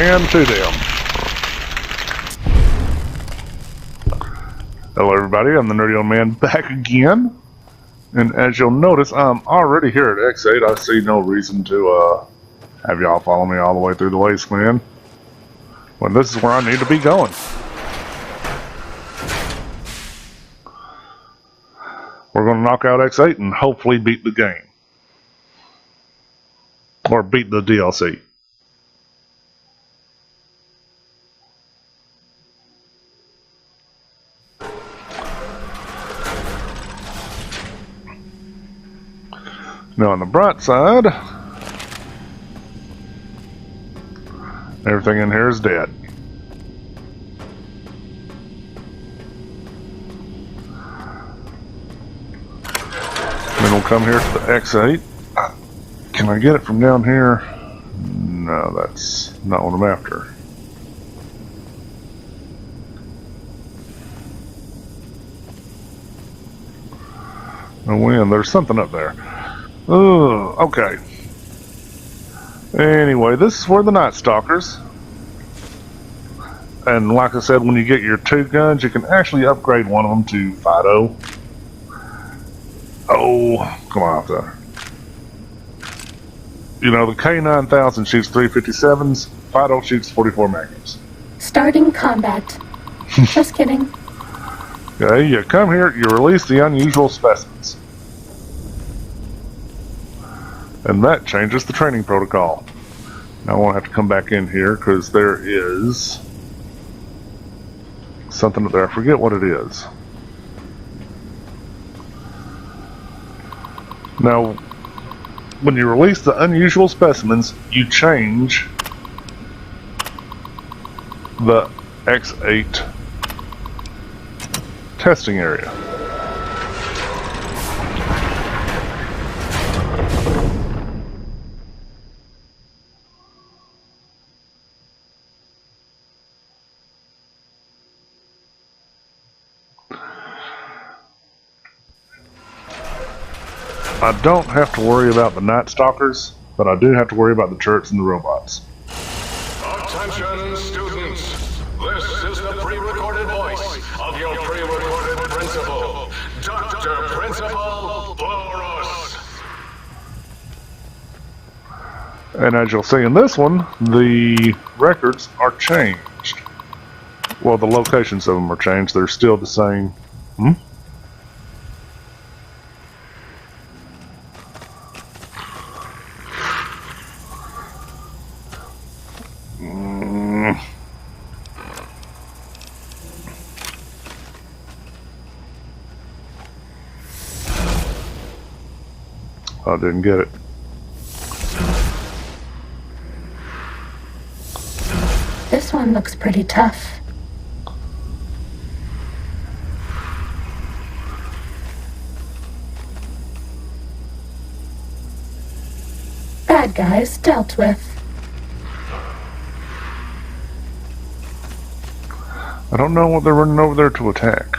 man to them. Hello everybody, I'm the Nerdy Old Man back again. And as you'll notice, I'm already here at X8. I see no reason to have y'all follow me all the way through the wasteland when this is where I need to be going. We're going to knock out X8 and hopefully beat the game. Or beat the DLC. Now on the bright side, everything in here is dead. Then we'll come here to the X8. Can I get it from down here? No, that's not what I'm after. Oh, wind, there's something up there. Oh, okay. Anyway, this is where the Night Stalkers. And like I said, when you get your 2 guns, you can actually upgrade one of them to Fido. Oh, come on up there. You know, the K9000 shoots 357s, Fido shoots 44 magnums. Starting combat. Just kidding. Okay, you come here, you release the unusual specimens. And that changes the training protocol. Now I won't have to come back in here because there is something up there. I forget what it is. Now, when you release the unusual specimens, you change the X8 testing area. I don't have to worry about the Night Stalkers, but I do have to worry about the turrets and the robots. Attention, students! This is the pre-recorded voice of your pre-recorded principal, Dr. Principal Boros. And as you'll see in this one, the records are changed. Well, the locations of them are changed. They're still the same. I didn't get it. This one looks pretty tough. Bad guys dealt with. I don't know what they're running over there to attack.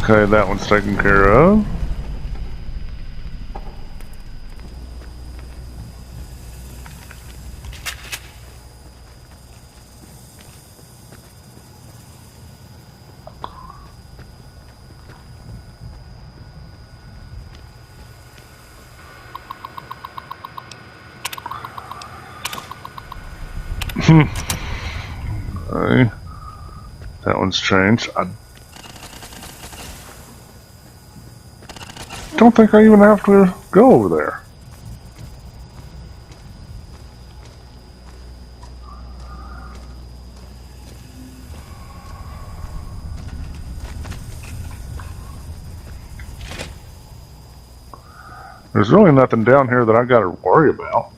Okay, that one's taken care of. Okay. That one's changed. I don't think I even have to go over there. There's really nothing down here that I gotta worry about.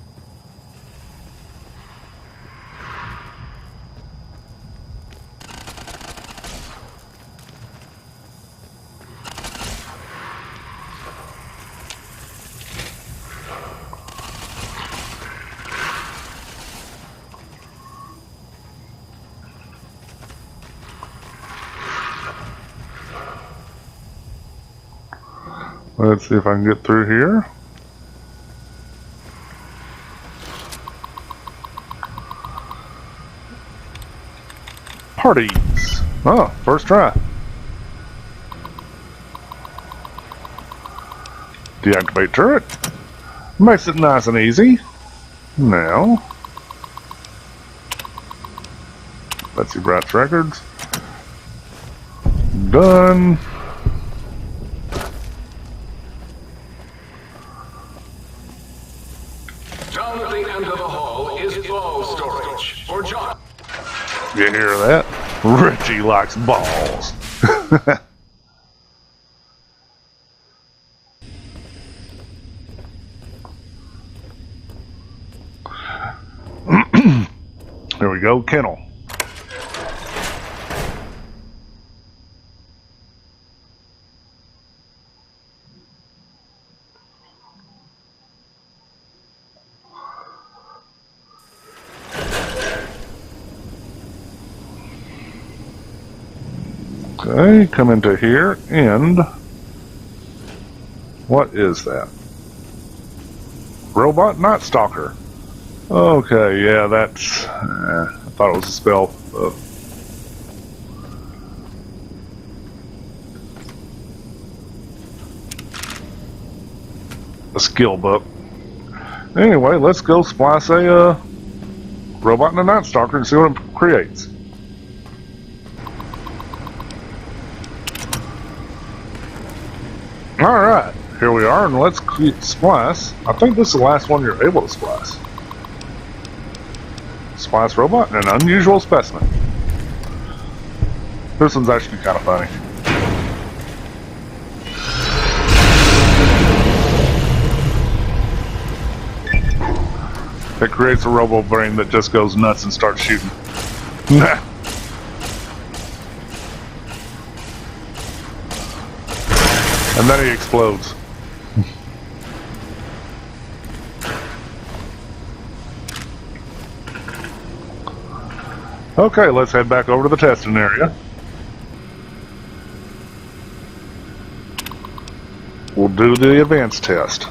Let's see if I can get through here. Parties. Oh, first try. Deactivate turret. Makes it nice and easy. Now, let's see, Bratz records. Done. Down at the end of the hall is ball storage for John. You hear that? Richie likes balls. There we go, kennel. Okay, come into here, and what is that? Robot Night Stalker. Okay, yeah, that's... I thought it was a spell. A skill book. Anyway, let's go splice a robot and a Night Stalker and see what it creates. Alright, here we are, and let's splice. I think this is the last one you're able to splice. Splice robot and an unusual specimen. This one's actually kind of funny. It creates a robo brain that just goes nuts and starts shooting. And then he explodes. Okay, let's head back over to the testing area. We'll do the advanced test.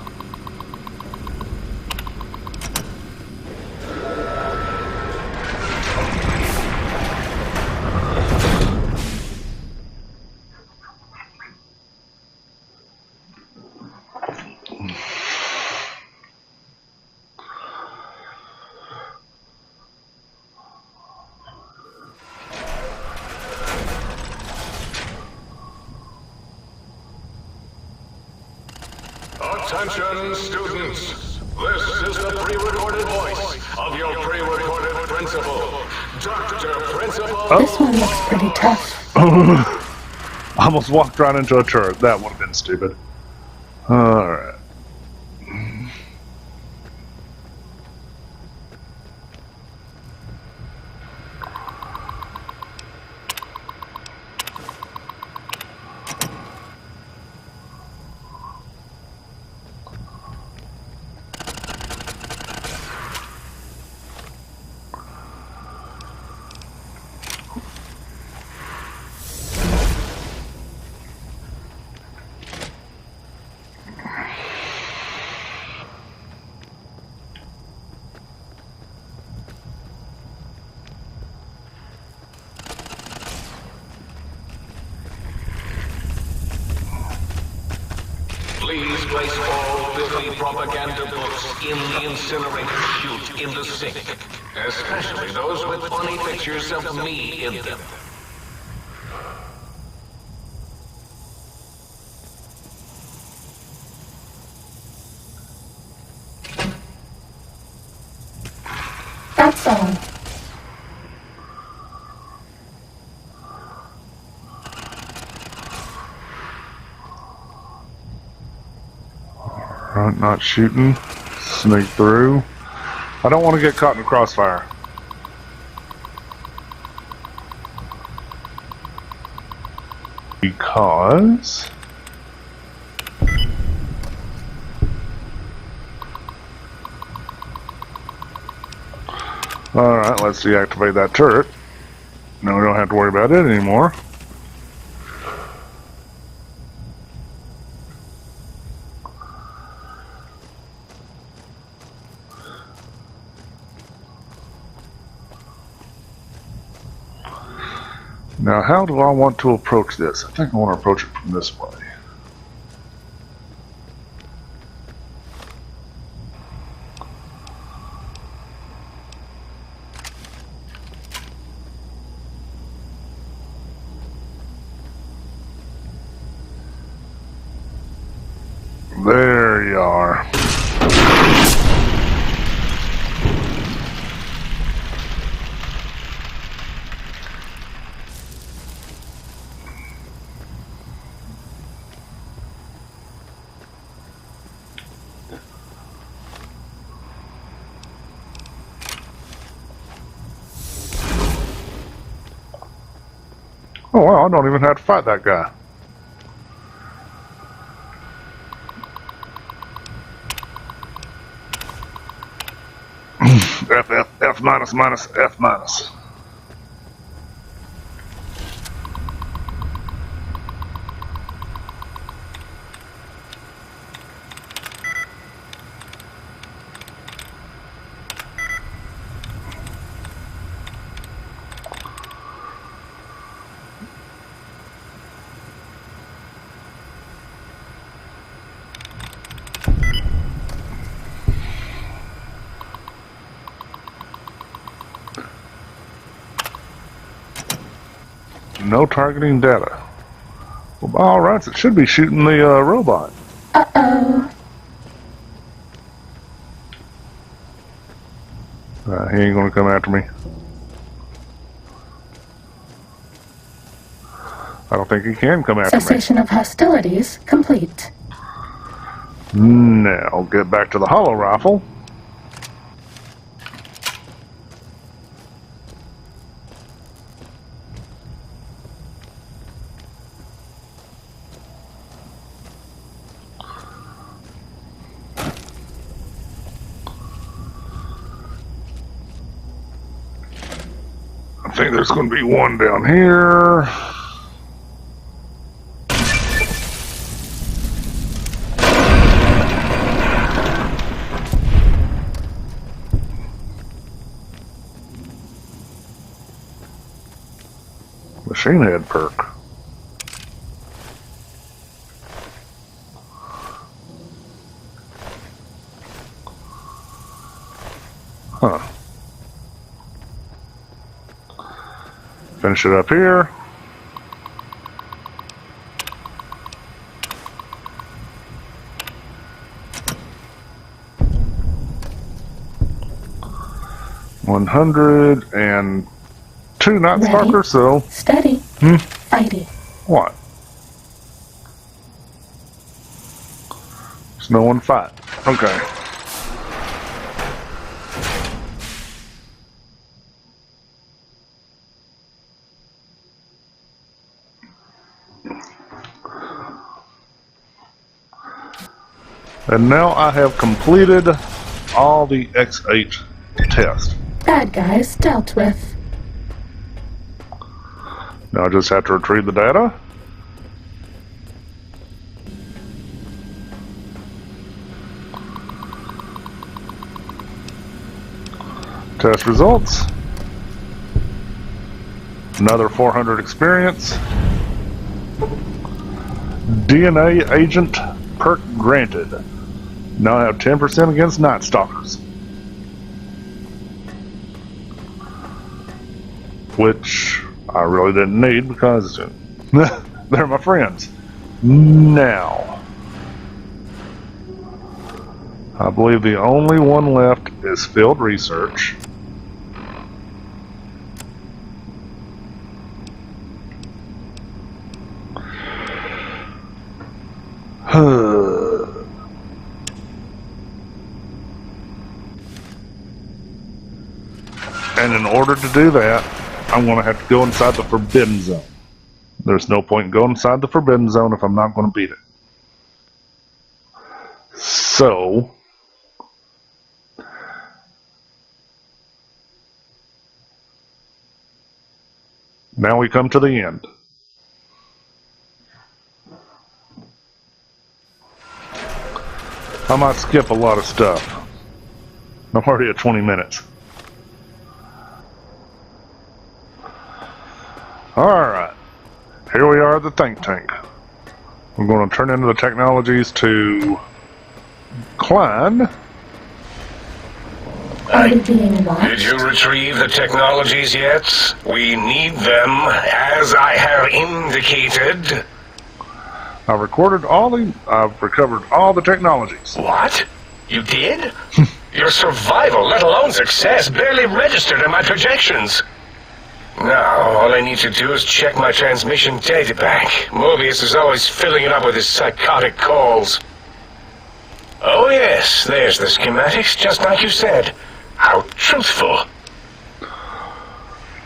Attention, students. This is the pre-recorded voice of your pre-recorded principal, Dr. Principal. This one looks pretty tough. I almost walked right into a turret. That would have been stupid. Alright. Please place all filthy propaganda books in the incinerator chute in the sink, especially those with funny pictures of me in them. That's all. Alright, not shooting. Sneak through. I don't want to get caught in the crossfire. Because... Alright, let's deactivate that turret. Now we don't have to worry about it anymore. Now, how do I want to approach this? I think I want to approach it from this way. There you are. Oh wow, I don't even have to fight that guy. F minus minus F minus. No targeting data. Well, by all rights, it should be shooting the robot. Uh-oh. He ain't gonna come after me. I don't think he can come after me. Cessation of hostilities complete. Now, get back to the hollow rifle. I think there's going to be one down here. Machine head perk. Huh. Finish it up here. $102 Night Stalker, so Steady. Fighty. what? There's no one fight. Okay. And now I have completed all the X8 tests. Bad guys dealt with. Now I just have to retrieve the data. Test results. Another 400 experience. DNA agent perk granted. Now I have 10% against Night Stalkers. Which I really didn't need because they're my friends. Now, I believe the only one left is field research. And in order to do that, I'm going to have to go inside the Forbidden Zone. There's no point in going inside the Forbidden Zone if I'm not going to beat it. So, now we come to the end. I might skip a lot of stuff. I'm already at 20 minutes. Alright. Here we are at the think tank. We're going to turn into the technologies to Klein. Are we being watched? Did you retrieve the technologies yet? We need them, as I have indicated. I've recovered all the technologies. What? You did? Your survival, let alone success, barely registered in my projections. Now, all I need to do is check my transmission data bank. Mobius is always filling it up with his psychotic calls. Oh yes, there's the schematics, just like you said. How truthful.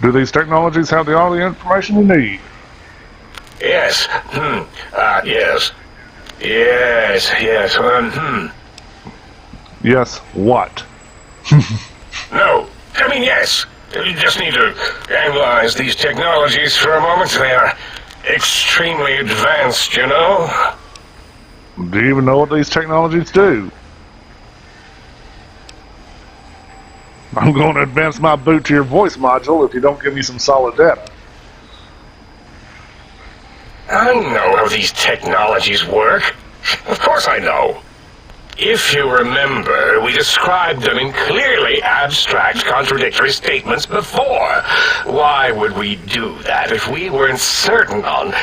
Do these technologies have all the information you need? Yes. Yes. Yes. Yes, what? No. I mean, yes. You just need to analyze these technologies for a moment. They are extremely advanced, you know? Do you even know what these technologies do? I'm going to advance my boot to your voice module if you don't give me some solid data. I know how these technologies work. Of course I know. If you remember, we described them in clearly abstract, contradictory statements before. Why would we do that if we weren't certain on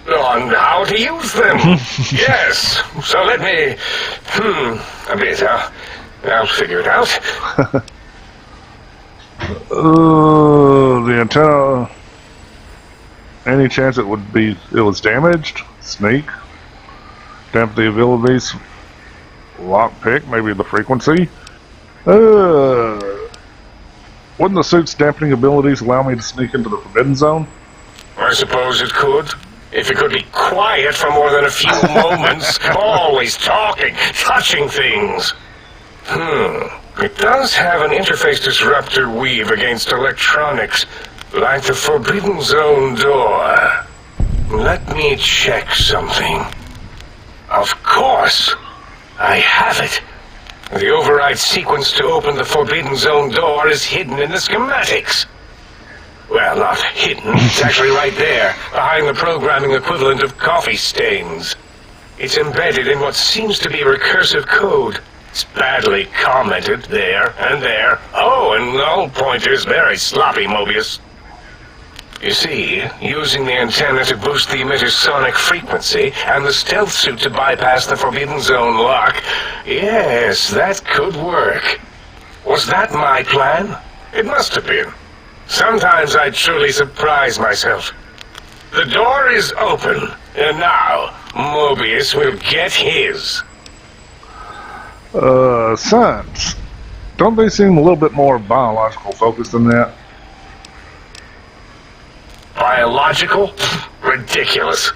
how to use them? Yes. So let me... a bit, huh? I'll figure it out. The antenna... Any chance it was damaged? Sneak? Damp the abilities? Lockpick? Maybe the frequency? Wouldn't the suit's dampening abilities allow me to sneak into the Forbidden Zone? I suppose it could. If it could be quiet for more than a few moments, always talking, touching things. It does have an interface disruptor weave against electronics, like the Forbidden Zone door. Let me check something. Of course! I have it. The override sequence to open the Forbidden Zone door is hidden in the schematics. Well, not hidden. It's actually right there, behind the programming equivalent of coffee stains. It's embedded in what seems to be recursive code. It's badly commented there and there. Oh, and null pointers very sloppy, Mobius. You see, using the antenna to boost the emitter's sonic frequency and the stealth suit to bypass the Forbidden Zone lock, yes, that could work. Was that my plan? It must have been. Sometimes I truly surprise myself. The door is open, and now Mobius will get his. Science. Don't they seem a little bit more biological focused than that? Biological? Ridiculous.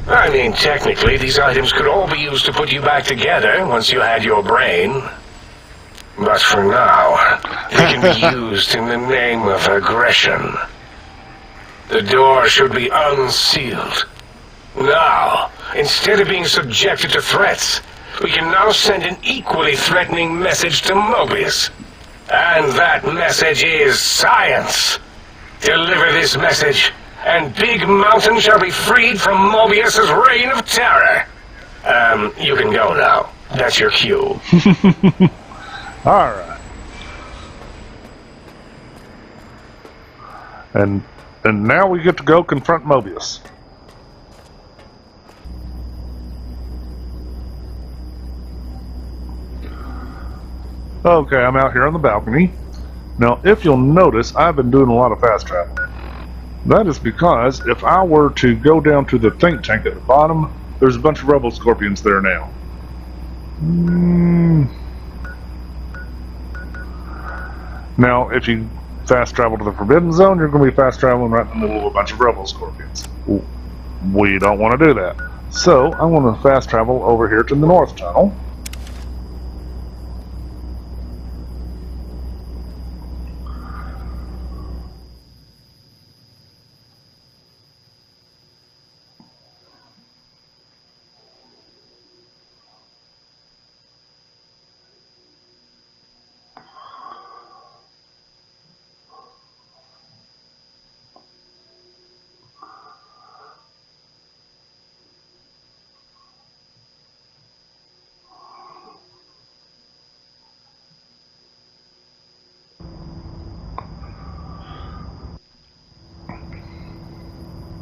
I mean, technically, these items could all be used to put you back together once you had your brain. But for now, they can be used in the name of aggression. The door should be unsealed. Now, instead of being subjected to threats, we can now send an equally threatening message to Mobius. And that message is science. Deliver this message, and Big Mountain shall be freed from Mobius's reign of terror. You can go now. That's your cue. Alright. And now we get to go confront Mobius. Okay, I'm out here on the balcony. Now, if you'll notice, I've been doing a lot of fast travel. That is because if I were to go down to the think tank at the bottom, there's a bunch of rebel scorpions there now. Now, if you fast travel to the Forbidden Zone, you're going to be fast traveling right in the middle of a bunch of rebel scorpions. We don't want to do that. So, I want to fast travel over here to the North Tunnel.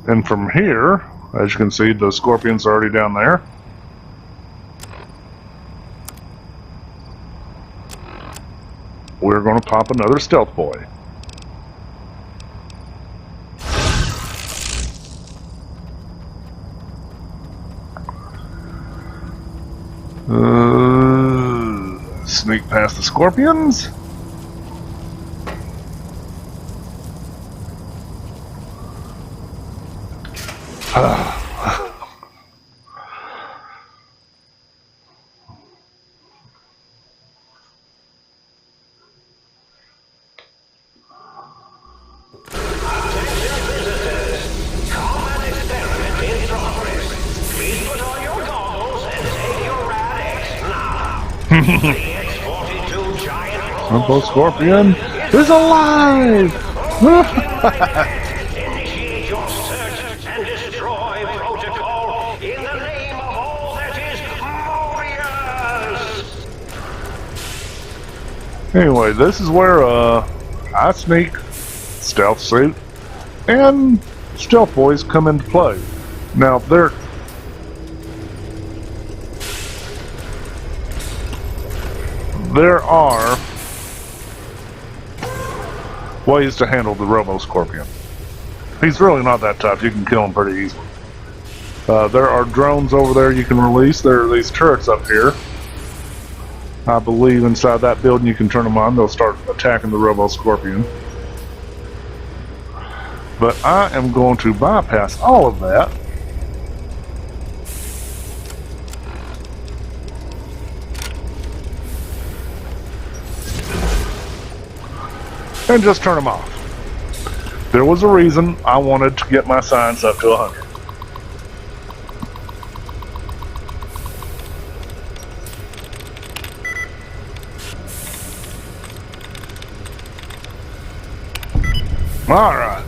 And from here, as you can see, the Scorpion's already down there. We're going to pop another Stealth Boy. Sneak past the Scorpions. Uncle Scorpion is alive! Initiate your search and destroy protocol in the name of all that is Mobius! Anyway, this is where I Sneak, Stealth Suit, and Stealth Boys come into play. Now, there are ways to handle the Robo Scorpion. He's really not that tough. You can kill him pretty easily. There are drones over there you can release. There are these turrets up here. I believe inside that building you can turn them on. They'll start attacking the Robo Scorpion. But I am going to bypass all of that. And just turn them off. There was a reason I wanted to get my science up to 100. Alright.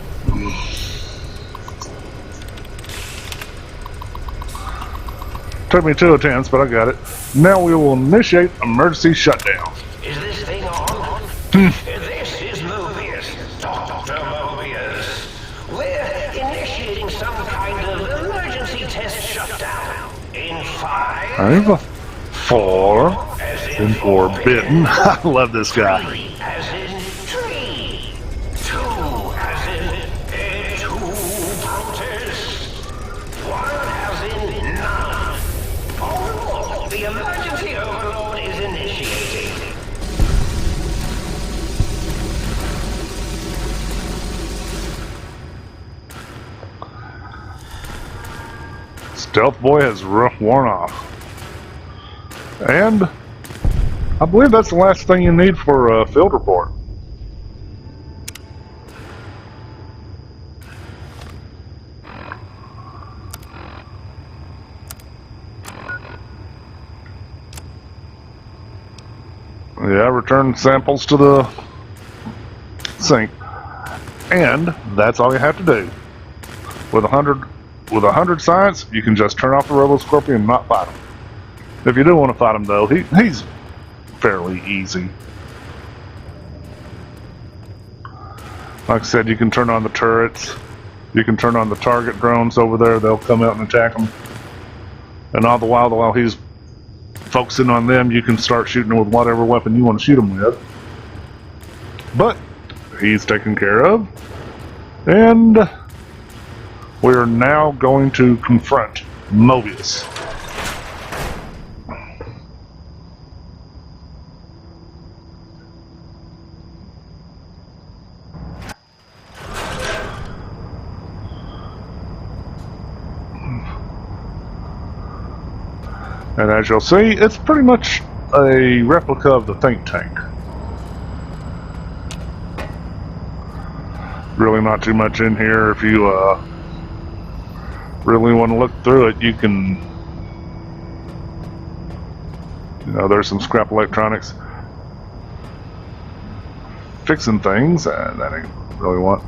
Took me 2 attempts, but I got it. Now we will initiate emergency shutdown. Is this thing on? This is Mobius, Dr. Mobius. We're initiating some kind of emergency test shutdown. In 5, 4, and forbidden. I love this guy. 3, as in tree. 2, as in 2 protists. 1, as in none. Oh, the emergency overload is initiating. Stealth Boy has worn off. And I believe that's the last thing you need for a field report. Yeah, return samples to the sink. And that's all you have to do. With 100 science, you can just turn off the Robo Scorpion and not fight him. If you do want to fight him, though, he's fairly easy. Like I said, you can turn on the turrets. You can turn on the target drones over there. They'll come out and attack him. And all the while he's focusing on them, you can start shooting with whatever weapon you want to shoot him with. But he's taken care of. And we're now going to confront Mobius. And as you'll see, it's pretty much a replica of the think tank. Really not too much in here. If you really want to look through it, you can, there's some scrap electronics fixing things. That ain't really what.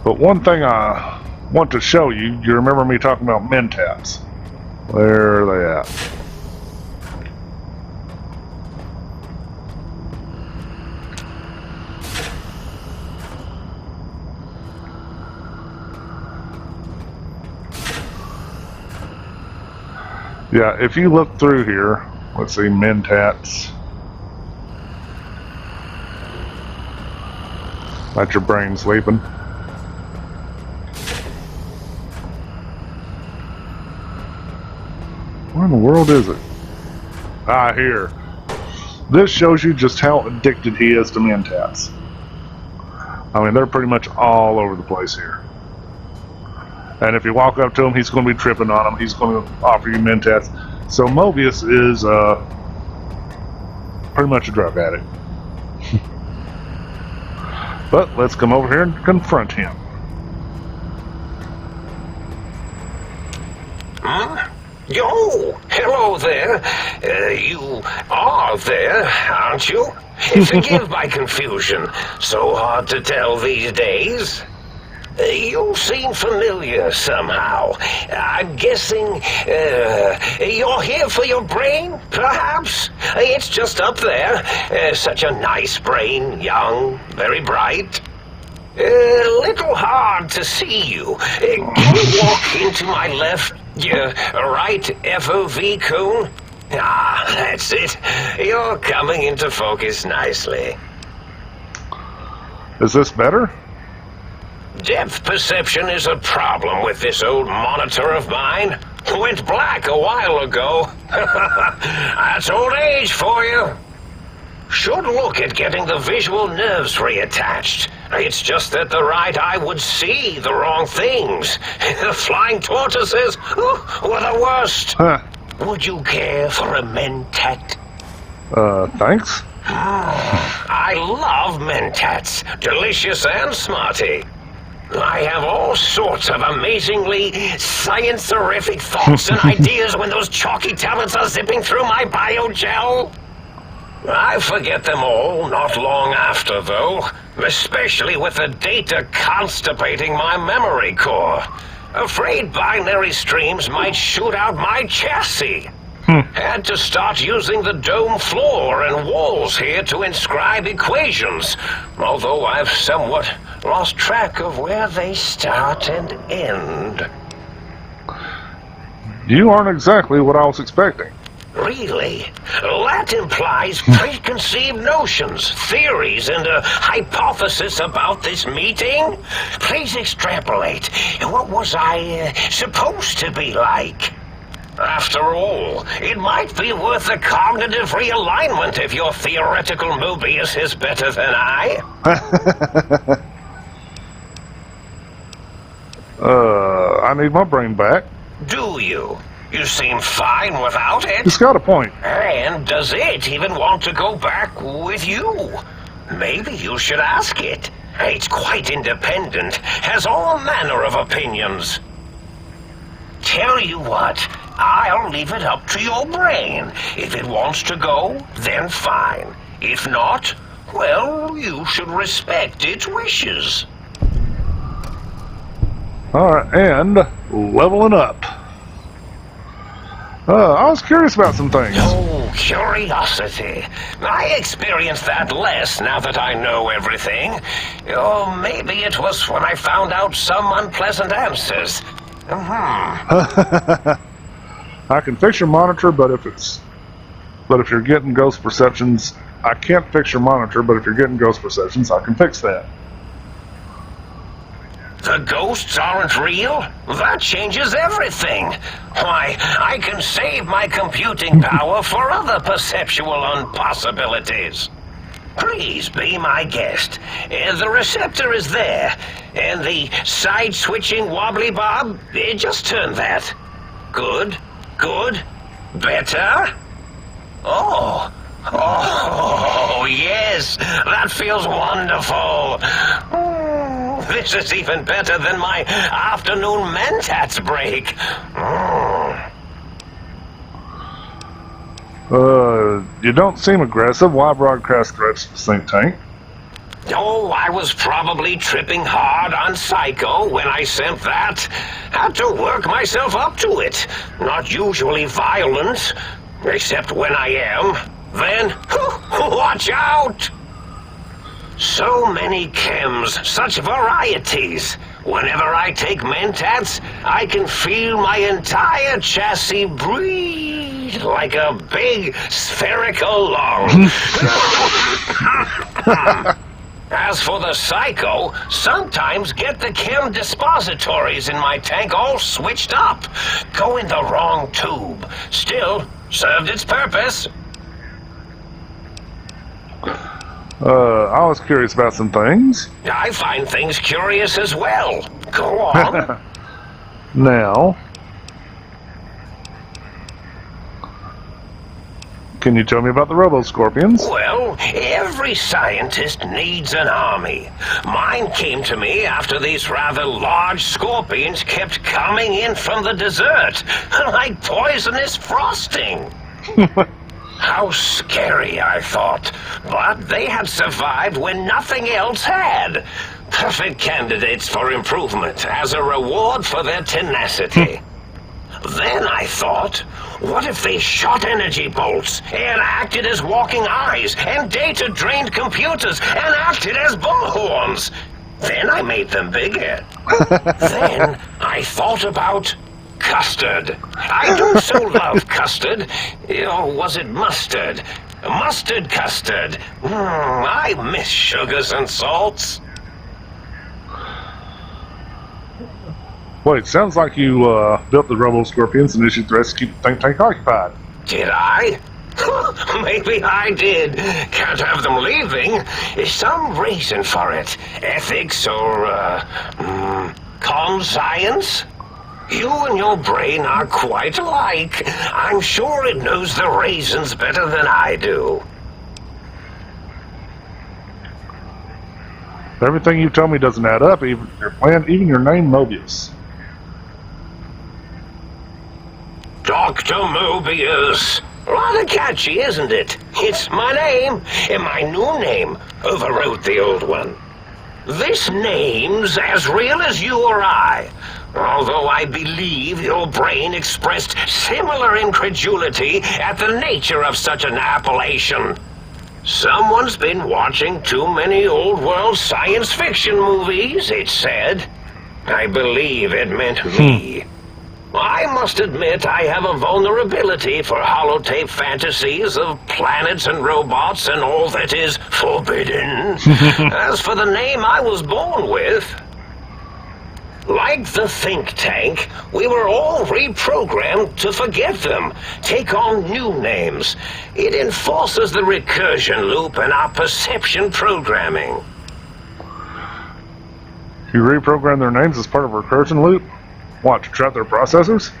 But one thing I want to show you, you remember me talking about Mentats. Where are they at? Yeah, if you look through here, let's see, Mentats. Let your brain sleeping. Where in the world is it? Ah, here. This shows you just how addicted he is to Mentats. I mean, they're pretty much all over the place here. And if you walk up to him, he's going to be tripping on him. He's going to offer you Mentats. So Mobius is pretty much a drug addict. But let's come over here and confront him. Huh? Yo, hello there. You are there, aren't you? Forgive my confusion. So hard to tell these days. You seem familiar somehow. I'm guessing you're here for your brain, perhaps? It's just up there. Such a nice brain, young, very bright. Little hard to see you. Can you walk into my left, right FOV cone? Ah, that's it. You're coming into focus nicely. Is this better? Depth perception is a problem with this old monitor of mine. Went black a while ago. That's old age for you. Should look at getting the visual nerves reattached. It's just that the right eye would see the wrong things. The flying tortoises were the worst. Huh. Would you care for a Mentat? Thanks. I love Mentats. Delicious and smarty. I have all sorts of amazingly science-terrific thoughts and ideas when those chalky tablets are zipping through my biogel. I forget them all not long after, though, especially with the data constipating my memory core. Afraid binary streams might shoot out my chassis. Had to start using the dome floor and walls here to inscribe equations, although I've somewhat lost track of where they start and end. You aren't exactly what I was expecting. Really? That implies preconceived notions, theories, and a hypothesis about this meeting? Please extrapolate. What was I supposed to be like? After all, it might be worth a cognitive realignment if your theoretical Mobius is better than I. I need my brain back. Do you? You seem fine without it. He's got a point. And does it even want to go back with you? Maybe you should ask it. It's quite independent, has all manner of opinions. Tell you what, I'll leave it up to your brain. If it wants to go, then fine. If not, well, you should respect its wishes. Alright, and leveling up. I was curious about some things. Oh, curiosity. I experience that less now that I know everything. Or maybe it was when I found out some unpleasant answers. I can fix your monitor, but if you're getting ghost perceptions, I can't fix your monitor, but if you're getting ghost perceptions, I can fix that. The ghosts aren't real? That changes everything. Why, I can save my computing power for other perceptual impossibilities. Please be my guest. The receptor is there, and the side-switching wobbly bob, just turn that. Good, good, better. Oh, yes, that feels wonderful. This is even better than my afternoon Mentats break. You don't seem aggressive. Why broadcast threats to the think tank? Oh, I was probably tripping hard on Psycho when I sent that. Had to work myself up to it. Not usually violent, except when I am. Then, watch out! So many chems, such varieties. Whenever I take Mentats, I can feel my entire chassis breathe like a big spherical lung. As for the Psycho, sometimes get the chem dispositories in my tank all switched up. Go in the wrong tube. Still, served its purpose. I was curious about some things. I find things curious as well. Go on. Now, can you tell me about the Robo-Scorpions? Well, every scientist needs an army. Mine came to me after these rather large scorpions kept coming in from the desert, like poisonous frosting. How scary, I thought. But they had survived when nothing else had. Perfect candidates for improvement as a reward for their tenacity. Then I thought, what if they shot energy bolts and acted as walking eyes and data-drained computers and acted as bullhorns? Then I made them bigger. Then I thought about custard. I do so love custard. Or was it mustard? Mustard custard. I miss sugars and salts. Wait, sounds like you built the Robo-Scorpions and issued threats to keep the think tank occupied. Did I? Maybe I did. Can't have them leaving. There's some reason for it. Ethics or, science? You and your brain are quite alike. I'm sure it knows the reasons better than I do. Everything you tell me doesn't add up, even your plan, even your name, Mobius. Dr. Mobius. Rather catchy, isn't it? It's my name, and my new name overrode the old one. This name's as real as you or I, although I believe your brain expressed similar incredulity at the nature of such an appellation. Someone's been watching too many old-world science fiction movies, it said. I believe it meant me. I must admit I have a vulnerability for holotape fantasies of planets and robots and all that is forbidden. As for the name I was born with, like the think tank, we were all reprogrammed to forget them, take on new names. It enforces the recursion loop in our perception programming. You reprogram their names as part of a recursion loop? What, to trap their processors?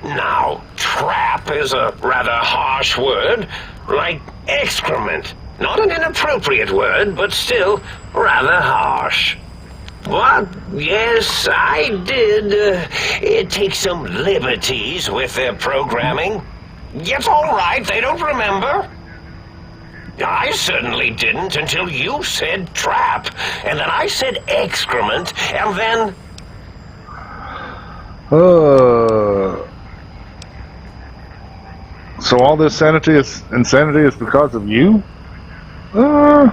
Now, trap is a rather harsh word, like excrement. Not an inappropriate word, but still rather harsh. But, yes, I did take some liberties with their programming. It's all right, they don't remember. I certainly didn't until you said trap, and then I said excrement, and then... So all this insanity is because of you? The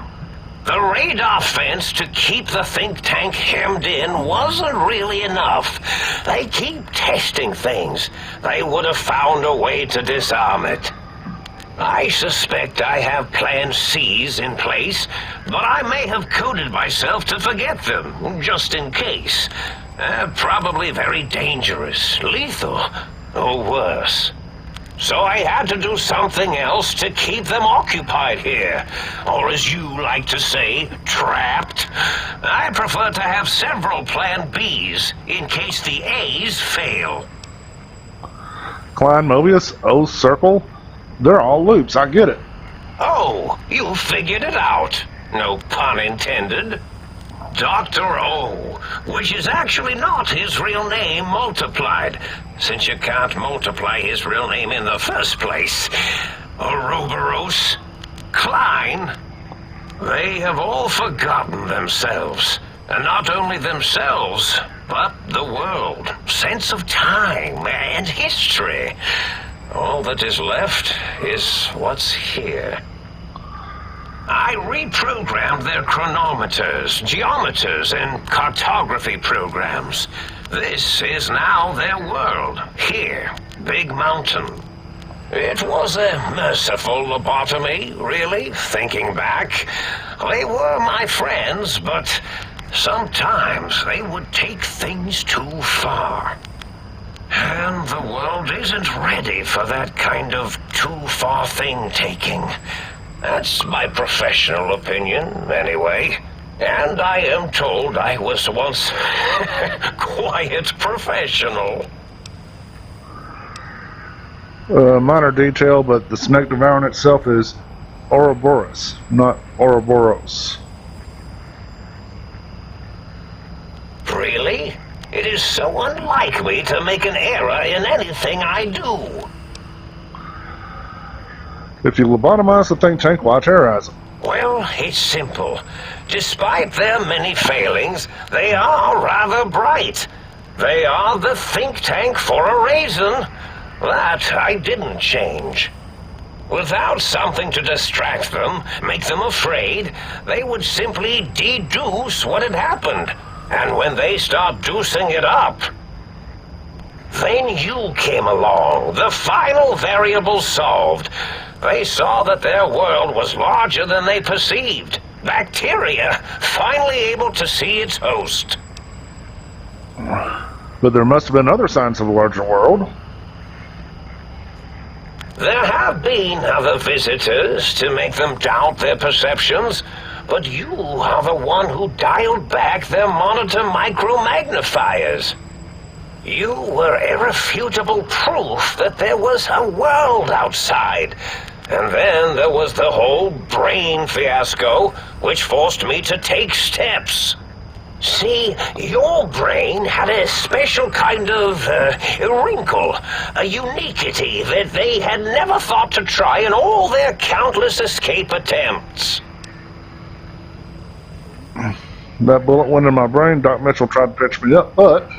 radar fence to keep the think tank hemmed in wasn't really enough. They keep testing things. They would have found a way to disarm it. I suspect I have Plan C's in place, but I may have coded myself to forget them, just in case. Probably very dangerous, lethal, or worse. So I had to do something else to keep them occupied here, or as you like to say, trapped. I prefer to have several Plan Bs in case the A's fail. Klein, Mobius, O, Circle, they're all loops, I get it. Oh, you figured it out. No pun intended. Dr. O, which is actually not his real name multiplied, since you can't multiply his real name in the first place. Ouroboros, Klein, they have all forgotten themselves. And not only themselves, but the world, sense of time, and history. All that is left is what's here. I I reprogrammed their chronometers, geometers, and cartography programs. This is now their world, here, Big Mountain. It was a merciful lobotomy, really, thinking back. They were my friends, but sometimes they would take things too far. And the world isn't ready for that kind of too-far thing-taking. That's my professional opinion, anyway. And I am told I was once quite professional. Minor detail, but the snake devouring itself is Ouroboros, not Ouroboros. Really? It is so unlike me to make an error in anything I do. If you lobotomize the think tank, why terrorize them? Well, it's simple. Despite their many failings, they are rather bright. They are the think tank for a reason. That I didn't change. Without something to distract them, make them afraid, they would simply deduce what had happened. And when they start deucing it up, then you came along, the final variable solved. They saw that their world was larger than they perceived. Bacteria, finally able to see its host. But there must have been other signs of a larger world. There have been other visitors to make them doubt their perceptions, but you are the one who dialed back their monitor micromagnifiers. You were irrefutable proof that there was a world outside. And then there was the whole brain fiasco, which forced me to take steps. See, your brain had a special kind of wrinkle, a uniquity that they had never thought to try in all their countless escape attempts. That bullet went in my brain. Doc Mitchell tried to patch me up, but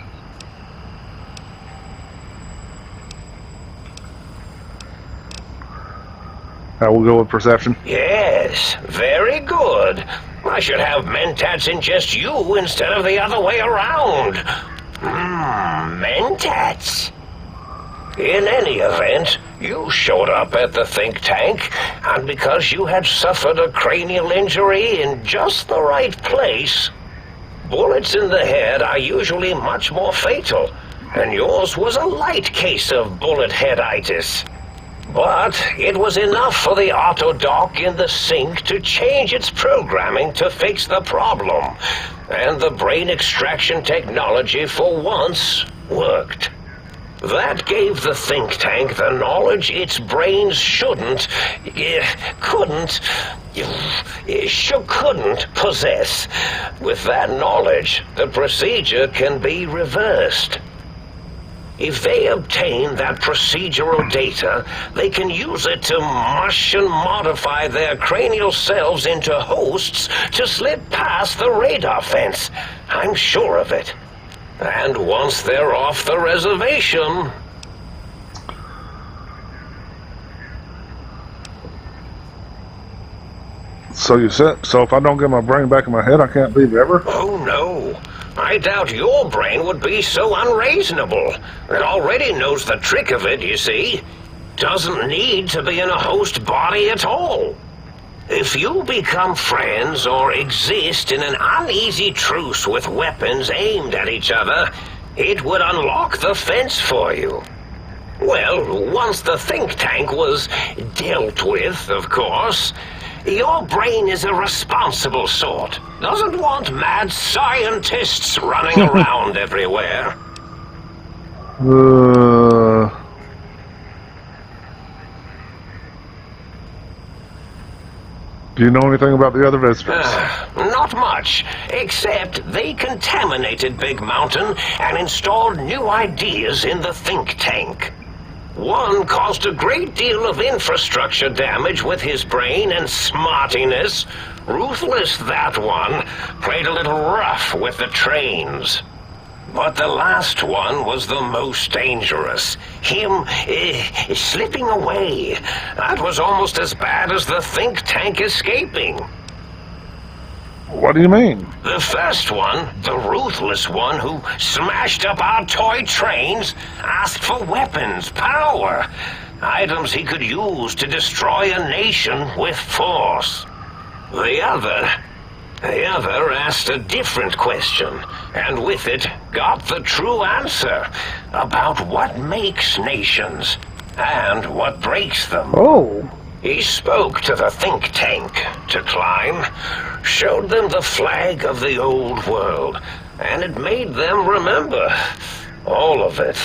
I will go with perception. Yes, very good. I should have Mentats ingest you instead of the other way around. Mentats. In any event, you showed up at the think tank, and because you had suffered a cranial injury in just the right place, bullets in the head are usually much more fatal, and yours was a light case of bullet headitis. But it was enough for the autodoc in the sink to change its programming to fix the problem, and the brain extraction technology for once worked. That gave the think tank the knowledge its brains couldn't possess. With that knowledge, the procedure can be reversed. If they obtain that procedural data, they can use it to mush and modify their cranial cells into hosts to slip past the radar fence. I'm sure of it. And once they're off the reservation... So you said, so if I don't get my brain back in my head, I can't leave ever? Oh, no. I doubt your brain would be so unreasonable. It already knows the trick of it, you see. Doesn't need to be in a host body at all. If you become friends or exist in an uneasy truce with weapons aimed at each other, it would unlock the fence for you. Well, once the think tank was dealt with, of course, your brain is a responsible sort. Doesn't want mad scientists running around everywhere. Do you know anything about the other visitors? Not much, except they contaminated Big Mountain and installed new ideas in the think tank. One caused a great deal of infrastructure damage with his brain and smartiness. Ruthless, that one. Played a little rough with the trains. But the last one was the most dangerous. Him slipping away. That was almost as bad as the think tank escaping. What do you mean? The first one, the ruthless one who smashed up our toy trains, asked for weapons, power, items he could use to destroy a nation with force. The other asked a different question, and with it got the true answer about what makes nations and what breaks them. Oh. He spoke to the think tank to climb, showed them the flag of the old world, and it made them remember all of it,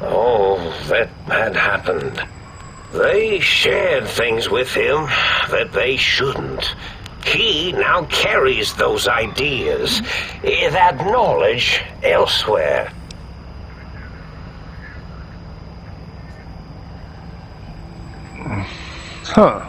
all that had happened. They shared things with him that they shouldn't. He now carries those ideas, that knowledge elsewhere. Huh.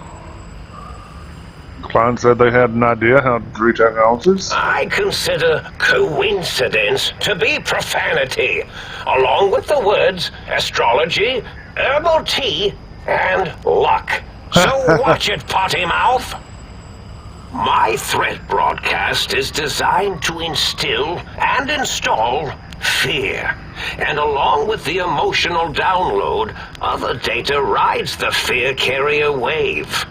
Klein said they had an idea how to treat technologies. I consider coincidence to be profanity, along with the words astrology, herbal tea, and luck. So watch it, potty mouth. My threat broadcast is designed to instill and install fear. And along with the emotional download, other data rides the fear carrier wave.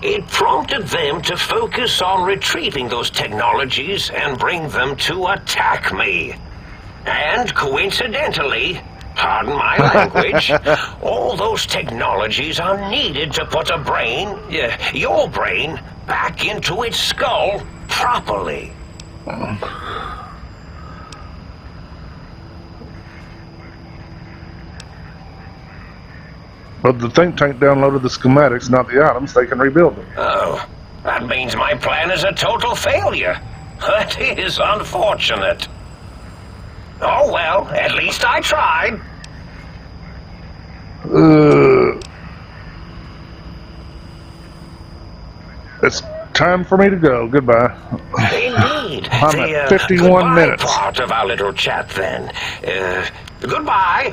It prompted them to focus on retrieving those technologies and bring them to attack me. And coincidentally, pardon my language, all those technologies are needed to put a brain, your brain, back into its skull properly. But the think tank downloaded the schematics, not the items. They can rebuild them. Oh, that means my plan is a total failure. That is unfortunate. Oh well, at least I tried. It's time for me to go. Goodbye. Indeed. I'm at 51 goodbye minutes. Part of our little chat then. Goodbye.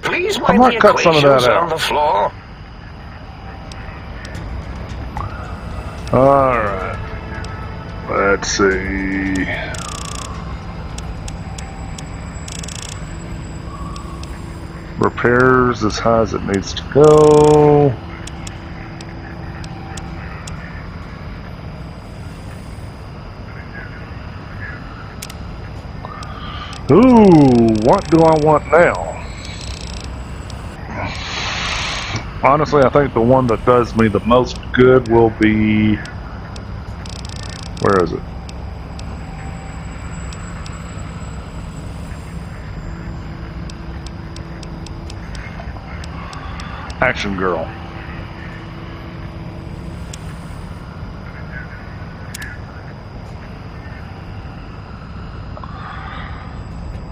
Please I mind might the cut some of that equations out. on the floor. Alright. Let's see. Repairs as high as it needs to go. Ooh, what do I want now? Honestly, I think the one that does me the most good will be... Where is it? Action Girl.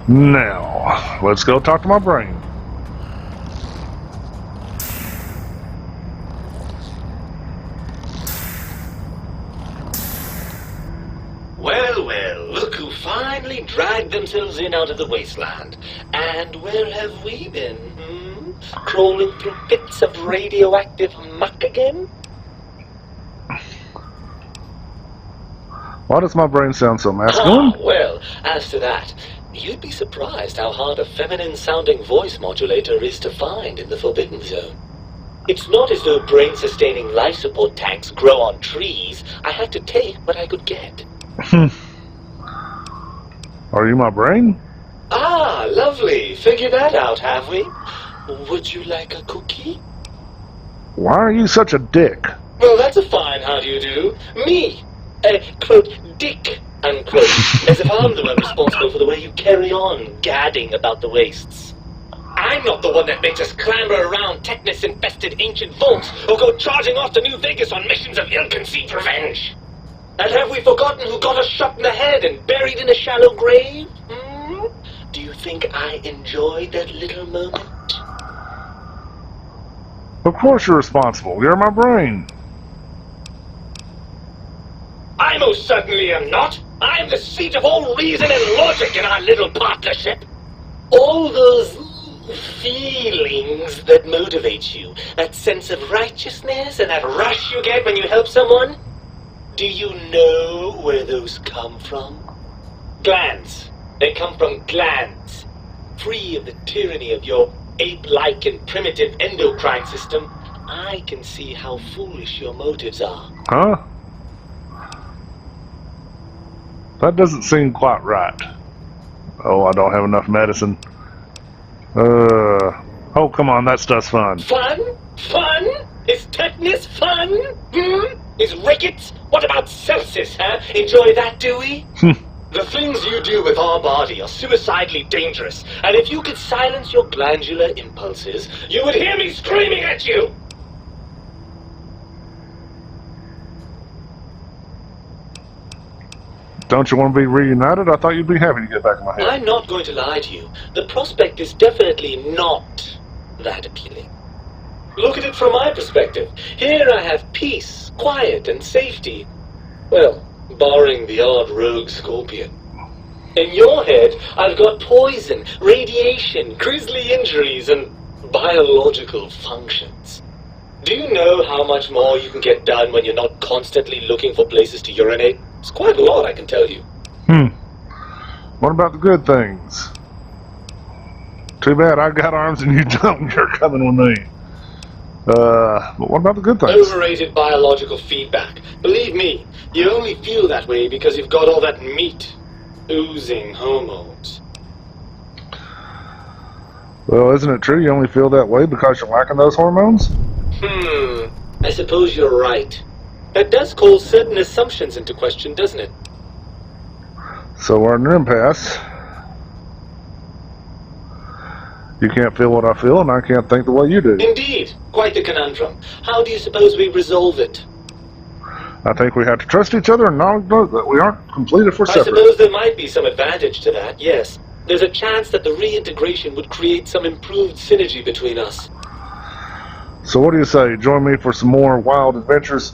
Now, let's go talk to my brain. Well, well, look who finally dragged themselves in out of the wasteland. And where have we been, Crawling through bits of radioactive muck again? Why does my brain sound so masculine? Well, as to that, you'd be surprised how hard a feminine-sounding voice modulator is to find in the Forbidden Zone. It's not as though brain-sustaining life support tanks grow on trees. I had to take what I could get. Are you my brain? Ah, lovely. Figured that out, have we? Would you like a cookie? Why are you such a dick? Well, that's a fine how do you do. Me, quote, dick, unquote, as if I'm the one responsible for the way you carry on gadding about the wastes. I'm not the one that makes us clamber around Technus-infested ancient vaults or go charging off to New Vegas on missions of ill-conceived revenge. And have we forgotten who got us shot in the head and buried in a shallow grave? Do you think I enjoyed that little moment? Of course you're responsible. You're my brain. I most certainly am not. I'm the seat of all reason and logic in our little partnership. All those feelings that motivate you, that sense of righteousness and that rush you get when you help someone, Do you know where those come from? Glands. They come from glands. Free of the tyranny of your ape-like and primitive endocrine system, I can see how foolish your motives are. Huh? That doesn't seem quite right. Oh, I don't have enough medicine. Oh, come on, that stuff's fun. Fun? Fun? Is tetanus fun? Is rickets? What about sepsis, huh? Enjoy that, do we? The things you do with our body are suicidally dangerous, and if you could silence your glandular impulses, you would hear me screaming at you! Don't you want to be reunited? I thought you'd be happy to get back in my head. I'm not going to lie to you. The prospect is definitely not that appealing. Look at it from my perspective. Here I have peace, quiet, and safety. Well, barring the odd rogue scorpion. In your head, I've got poison, radiation, grisly injuries, and biological functions. Do you know how much more you can get done when you're not constantly looking for places to urinate? It's quite a lot, I can tell you. What about the good things? Too bad I got arms and you don't. You're coming with me. But what about the good things? Overrated biological feedback. Believe me, you only feel that way because you've got all that meat. Oozing hormones. Well, isn't it true you only feel that way because you're lacking those hormones? I suppose you're right. That does call certain assumptions into question, doesn't it? So we're in an impasse. You can't feel what I feel, and I can't think the way you do. Indeed. Quite the conundrum. How do you suppose we resolve it? I think we have to trust each other and not that we aren't complete if we're I separate. suppose there might be some advantage to that, yes. There's a chance that the reintegration would create some improved synergy between us. So what do you say? Join me for some more wild adventures?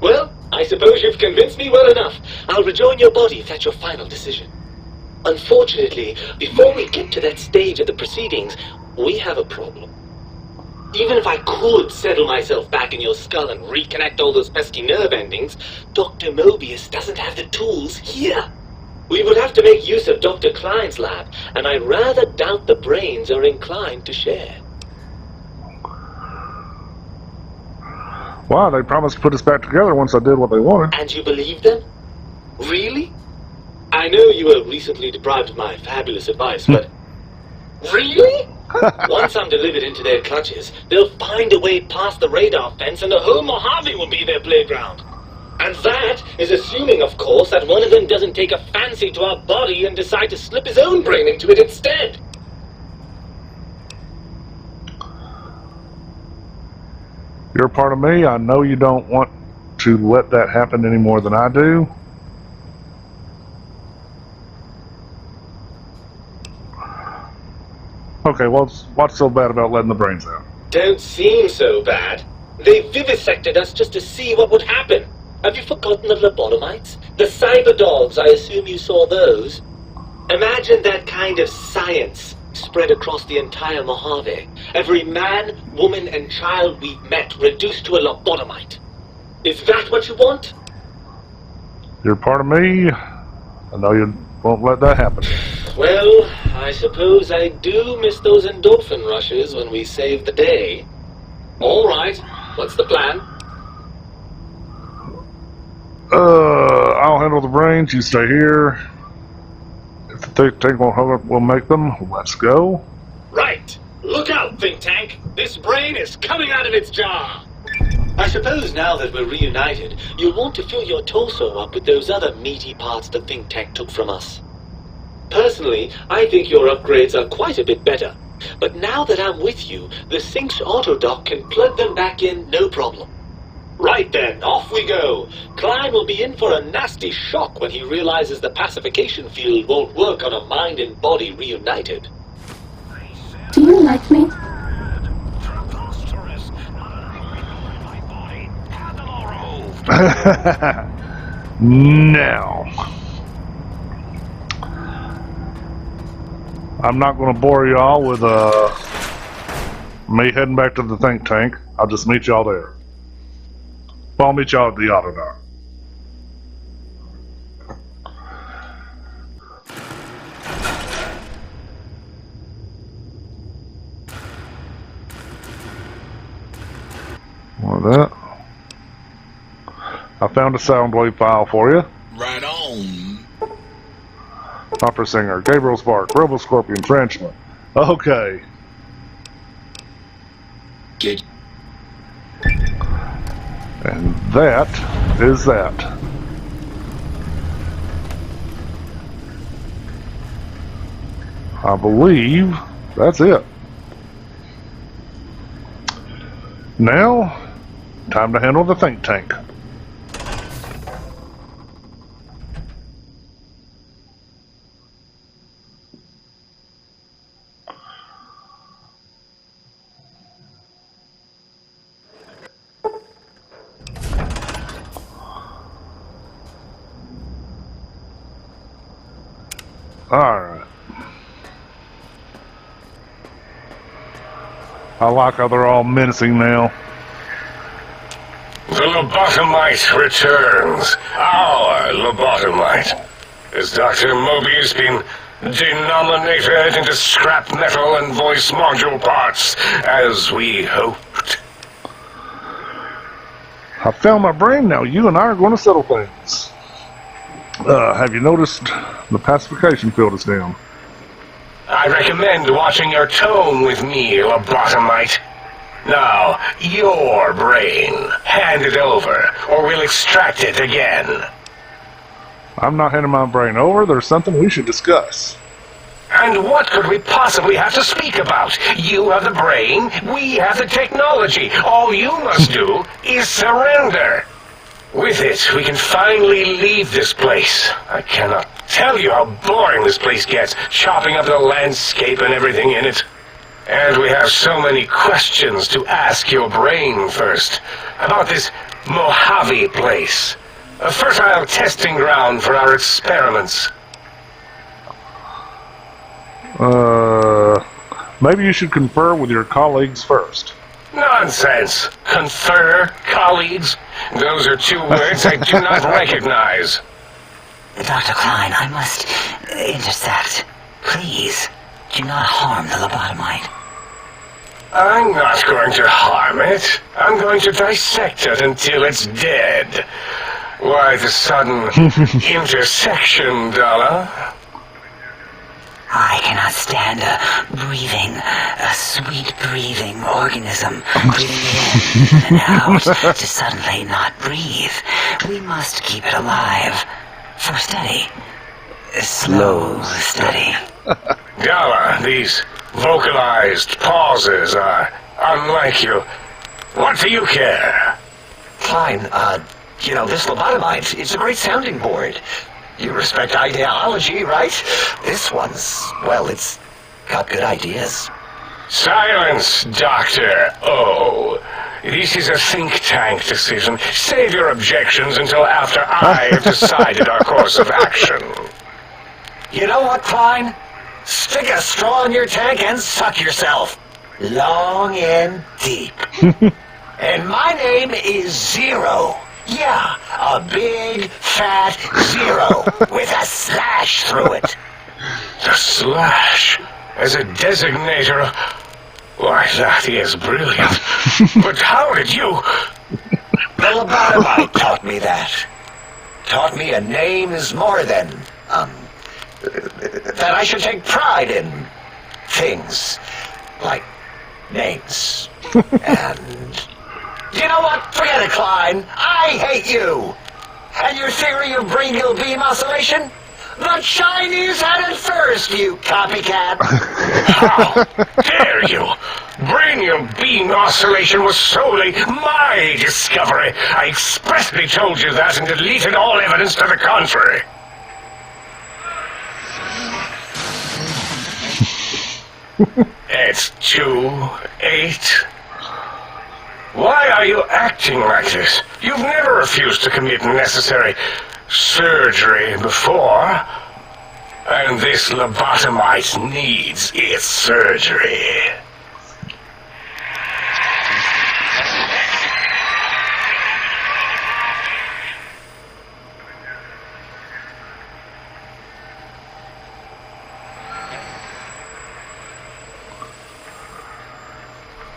Well, I suppose you've convinced me well enough. I'll rejoin your body if that's your final decision. Unfortunately, before we get to that stage of the proceedings, we have a problem. Even if I could settle myself back in your skull and reconnect all those pesky nerve endings, Dr. Mobius doesn't have the tools here. We would have to make use of Dr. Klein's lab, and I rather doubt the brains are inclined to share. Wow, they promised to put us back together once I did what they wanted. And you believe them? Really? I know you were recently deprived of my fabulous advice, but... Really? Once I'm delivered into their clutches, they'll find a way past the radar fence and the whole Mojave will be their playground. And that is assuming, of course, that one of them doesn't take a fancy to our body and decide to slip his own brain into it instead. You're part of me. I know you don't want to let that happen any more than I do. Okay, well, what's so bad about letting the brains out? Don't seem so bad. They vivisected us just to see what would happen. Have you forgotten the lobotomites? The cyber dogs, I assume you saw those. Imagine that kind of science spread across the entire Mojave. Every man, woman, and child we've met reduced to a lobotomite. Is that what you want? You're part of me. I know you won't let that happen. Well, I suppose I do miss those endorphin rushes when we save the day. All right, what's the plan? I'll handle the brains. You stay here. If the think tank won't hold up, we'll make them. Let's go. Right. Look out, think tank. This brain is coming out of its jar. I suppose now that we're reunited, you'll want to fill your torso up with those other meaty parts the think tank took from us. Personally, I think your upgrades are quite a bit better. But now that I'm with you, the Sync's autodock can plug them back in no problem. Right then, off we go. Klein will be in for a nasty shock when he realizes the pacification field won't work on a mind and body reunited. Do you like me? Preposterous. My body. Handle or Now. I'm not going to bore y'all with me heading back to the think tank. I'll just meet y'all there. I'll meet y'all at the autodock. that. I found a Soundwave file for you. Right on. Opera Singer, Gabriel Spark, Robo Scorpion, Trenchman. Okay. Get And that is that. I believe that's it. Now, time to handle the think tank. Alright. I like how they're all menacing now. The lobotomite returns. Our lobotomite. Has Dr. Mobius been denominated into scrap metal and voice module parts, as we hoped? I found my brain now. You and I are going to settle things. Have you noticed the pacification field is down? I recommend watching your tone with me, lobotomite. Now, your brain. Hand it over, or we'll extract it again. I'm not handing my brain over. There's something we should discuss. And what could we possibly have to speak about? You have the brain, we have the technology. All you must do is surrender. With it, we can finally leave this place. I cannot tell you how boring this place gets, chopping up the landscape and everything in it. And we have so many questions to ask your brain first. About this Mojave place. A fertile testing ground for our experiments. Maybe you should confer with your colleagues first. Nonsense. Confer, colleagues. Those are two words I do not recognize. Dr. Klein, I must intersect. Please, do not harm the lobotomite. I'm not going to harm it. I'm going to dissect it until it's dead. Why the sudden intersection, Dala? I cannot stand a sweet breathing organism breathing in and out to suddenly not breathe. We must keep it alive. For study. Slow study. Dala, these vocalized pauses are unlike you. What do you care? Klein, this lobotomite, it's a great sounding board. You respect ideology, right? This one's, well, it's got good ideas. Silence, Dr. O. This is a think tank decision. Save your objections until after I have decided our course of action. You know what, Klein? Stick a straw in your tank and suck yourself. Long and deep. And my name is Zero. Yeah, a big, fat zero with a slash through it. The slash as a designator. Why, that is brilliant. But how did you... The lobotomite taught me that. Taught me a name is more than, that I should take pride in things like names. And you know what? Forget it, Klein. I hate you. And your theory of brain-gill beam oscillation? The Chinese had it first, you copycat. How dare you? Brainium beam oscillation was solely my discovery. I expressly told you that and deleted all evidence to the contrary. It's 2-8. Why are you acting like this? You've never refused to commit necessary surgery before. And this lobotomite needs its surgery.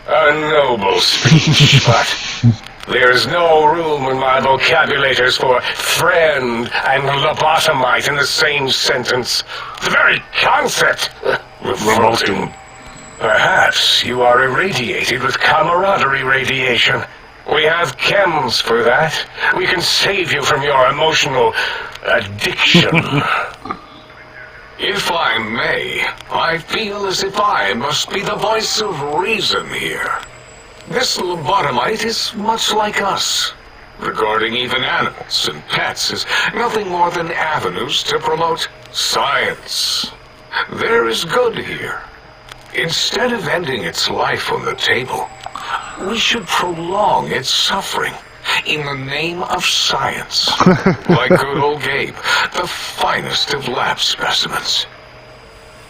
A noble speech, but There's no room in my vocabulators for friend and lobotomite in the same sentence. The very concept, revolting. Perhaps you are irradiated with camaraderie radiation. We have chems for that. We can save you from your emotional addiction. If I may, I feel as if I must be the voice of reason here. This lobotomite is much like us. Regarding even animals and pets as nothing more than avenues to promote science. There is good here. Instead of ending its life on the table, we should prolong its suffering in the name of science. Like good old Gabe, the finest of lab specimens.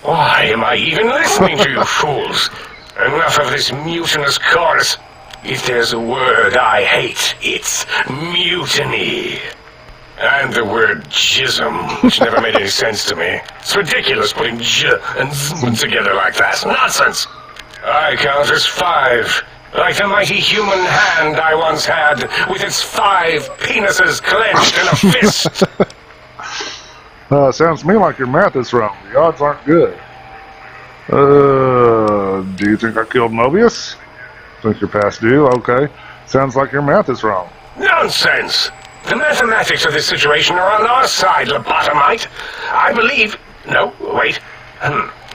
Why am I even listening to you fools? Enough of this mutinous chorus. If there's a word I hate, it's mutiny. And the word jism, which never made any sense to me. It's ridiculous putting j and z together like that. Nonsense. I count as 5. Like the mighty human hand I once had, with its 5 penises clenched in a fist. Sounds to me like your math is wrong. The odds aren't good. Do you think I killed Mobius? Think you're past due? Okay. Sounds like your math is wrong. Nonsense! The mathematics of this situation are on our side, lobotomite. I believe... No, wait.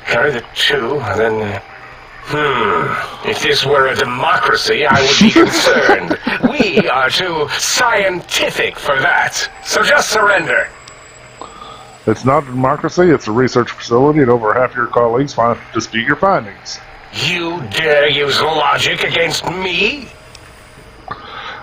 Carry the 2, and then... If this were a democracy, I would be concerned. We are too scientific for that. So just surrender. It's not a democracy, it's a research facility, and over half your colleagues dispute your findings. You dare use logic against me?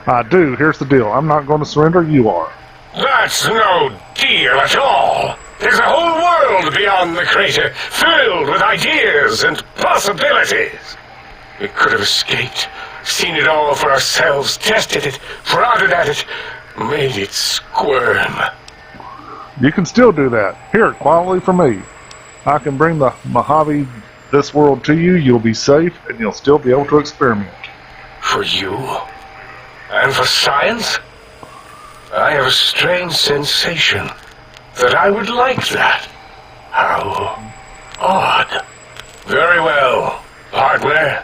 I do. Here's the deal. I'm not going to surrender. You are. That's no deal at all. There's a whole world beyond the crater, filled with ideas and possibilities. We could have escaped, seen it all for ourselves, tested it, prodded at it, made it squirm. You can still do that. Here, quietly for me. I can bring the Mojave this world to you. You'll be safe, and you'll still be able to experiment. For you? And for science? I have a strange sensation that I would like that. How odd. Very well, partner.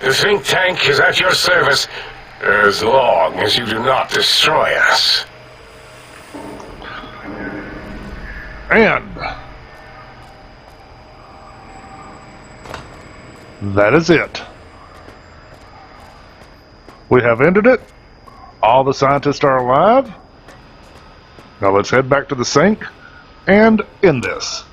The think tank is at your service as long as you do not destroy us. And that is it. We have ended it. All the scientists are alive. Now let's head back to the sink and end this.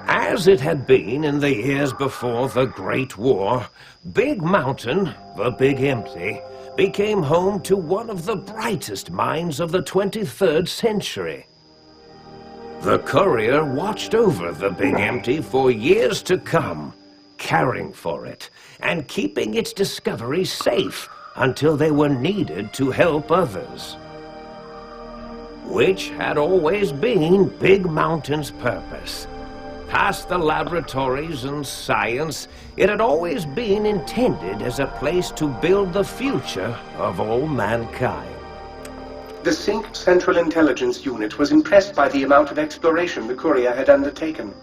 As it had been in the years before the Great War, Big Mountain, the Big Empty, became home to one of the brightest minds of the 23rd century. The courier watched over the Big Empty for years to come, caring for it and keeping its discovery safe until they were needed to help others. Which had always been Big Mountain's purpose. Past the laboratories and science, it had always been intended as a place to build the future of all mankind. The Sync Central Intelligence Unit was impressed by the amount of exploration the courier had undertaken.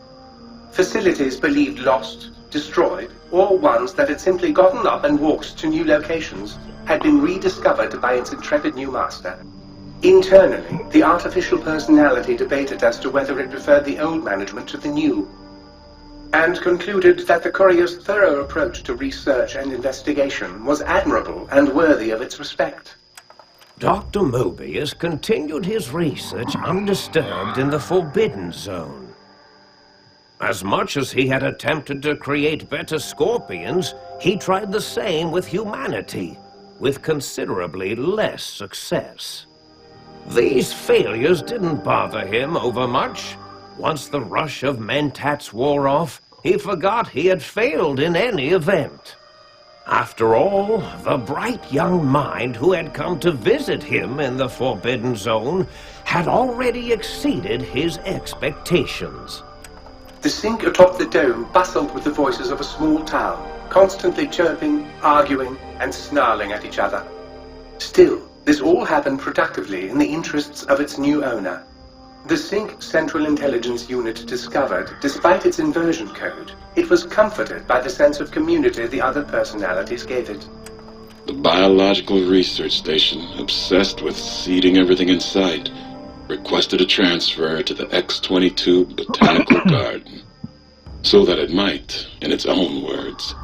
Facilities believed lost, destroyed, or ones that had simply gotten up and walked to new locations had been rediscovered by its intrepid new master. Internally, the artificial personality debated as to whether it preferred the old management to the new, and concluded that the courier's thorough approach to research and investigation was admirable and worthy of its respect. Dr. Mobius continued his research undisturbed in the Forbidden Zone. As much as he had attempted to create better scorpions, he tried the same with humanity, with considerably less success. These failures didn't bother him overmuch. Once the rush of mentats wore off, he forgot he had failed in any event. After all, the bright young mind who had come to visit him in the Forbidden Zone had already exceeded his expectations. The sink atop the dome bustled with the voices of a small town, constantly chirping, arguing, and snarling at each other. Still, this all happened productively in the interests of its new owner. The Sync Central Intelligence Unit discovered, despite its inversion code, it was comforted by the sense of community the other personalities gave it. The biological research station, obsessed with seeding everything in sight, requested a transfer to the X-22 Botanical Garden, so that it might, in its own words,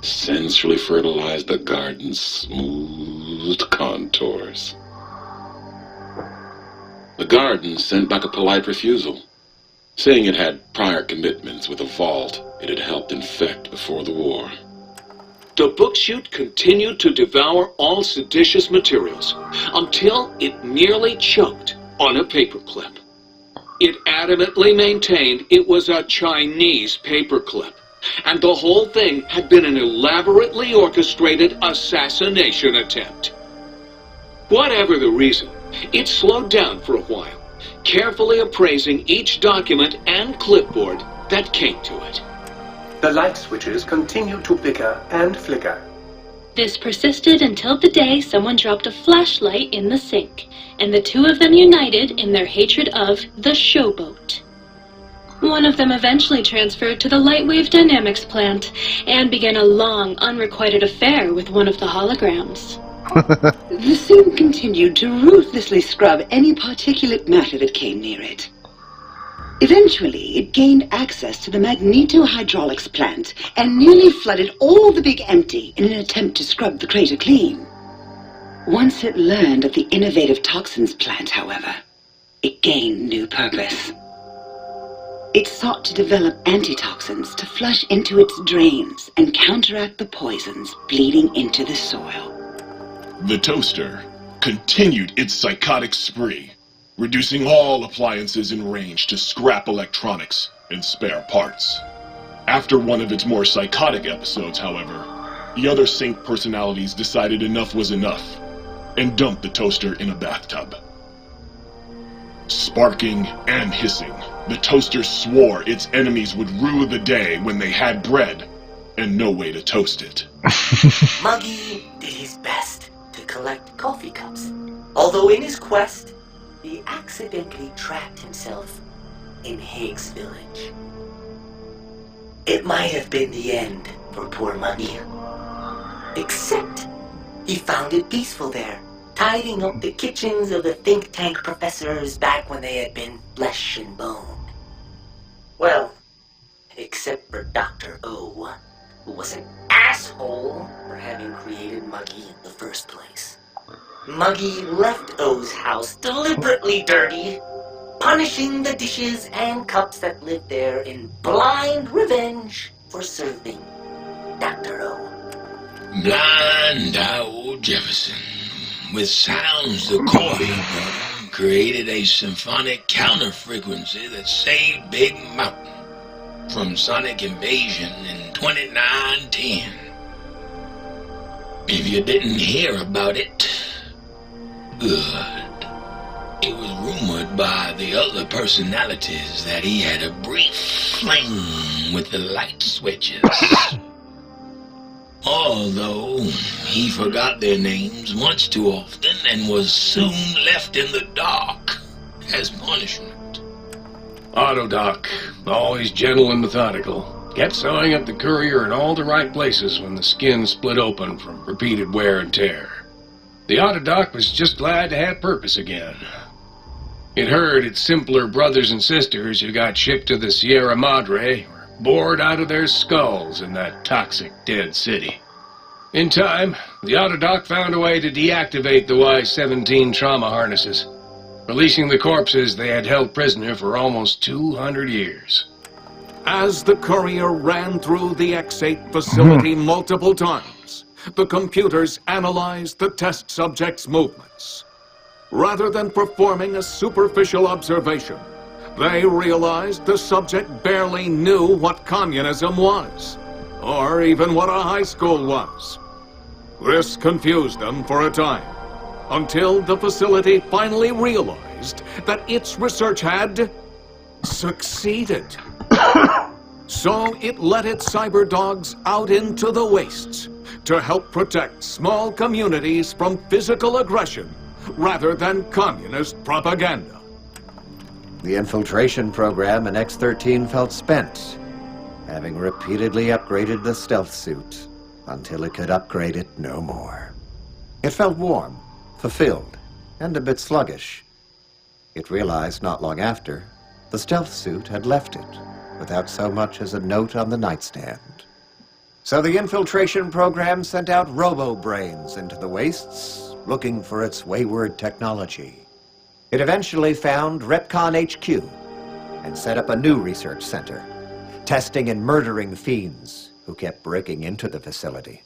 sensually fertilize the garden's smooth contours. The garden sent back a polite refusal, saying it had prior commitments with a vault it had helped infect before the war. The book chute continued to devour all seditious materials until it nearly choked on a paperclip. It adamantly maintained it was a Chinese paperclip, and the whole thing had been an elaborately orchestrated assassination attempt. Whatever the reason, it slowed down for a while, carefully appraising each document and clipboard that came to it. The light switches continued to bicker and flicker. This persisted until the day someone dropped a flashlight in the sink, and the two of them united in their hatred of the showboat. One of them eventually transferred to the Lightwave Dynamics plant and began a long, unrequited affair with one of the holograms. The sink continued to ruthlessly scrub any particulate matter that came near it. Eventually, it gained access to the magnetohydraulics plant and nearly flooded all the Big Empty in an attempt to scrub the crater clean. Once it learned of the innovative toxins plant, however, it gained new purpose. It sought to develop antitoxins to flush into its drains and counteract the poisons bleeding into the soil. The toaster continued its psychotic spree, reducing all appliances in range to scrap electronics and spare parts. After one of its more psychotic episodes, however, the other Sync personalities decided enough was enough and dumped the toaster in a bathtub. Sparking and hissing, the toaster swore its enemies would rue the day when they had bread and no way to toast it. Muggy did his best to collect coffee cups, although in his quest, he accidentally trapped himself in Higgs Village. It might have been the end for poor Muggy. Except, he found it peaceful there, tidying up the kitchens of the think tank professors back when they had been flesh and bone. Well, except for Dr. O, who was an asshole for having created Muggy in the first place. Muggy left O's house deliberately dirty, punishing the dishes and cups that lived there in blind revenge for serving Dr. O. Blind old Jefferson, with sounds the Corby brought, created a symphonic counter-frequency that saved Big Mountain from sonic invasion in 2910. If you didn't hear about it, good. It was rumored by the other personalities that he had a brief fling with the light switches. Although he forgot their names much too often and was soon left in the dark as punishment. Autodoc, always gentle and methodical, kept sewing up the courier in all the right places when the skin split open from repeated wear and tear. The Autodoc was just glad to have purpose again. It heard its simpler brothers and sisters who got shipped to the Sierra Madre were bored out of their skulls in that toxic dead city. In time, the Autodoc found a way to deactivate the Y-17 trauma harnesses, releasing the corpses they had held prisoner for almost 200 years. As the courier ran through the X-8 facility multiple times, the computers analyzed the test subject's movements. Rather than performing a superficial observation, they realized the subject barely knew what communism was, or even what a high school was. This confused them for a time, until the facility finally realized that its research had succeeded. So it let its cyber dogs out into the wastes to help protect small communities from physical aggression rather than communist propaganda. The infiltration program in X-13 felt spent, having repeatedly upgraded the stealth suit until it could upgrade it no more. It felt warm, fulfilled, and a bit sluggish. It realized not long after the stealth suit had left it without so much as a note on the nightstand. So the infiltration program sent out robo-brains into the wastes, looking for its wayward technology. It eventually found Retcon HQ and set up a new research center, testing and murdering fiends who kept breaking into the facility.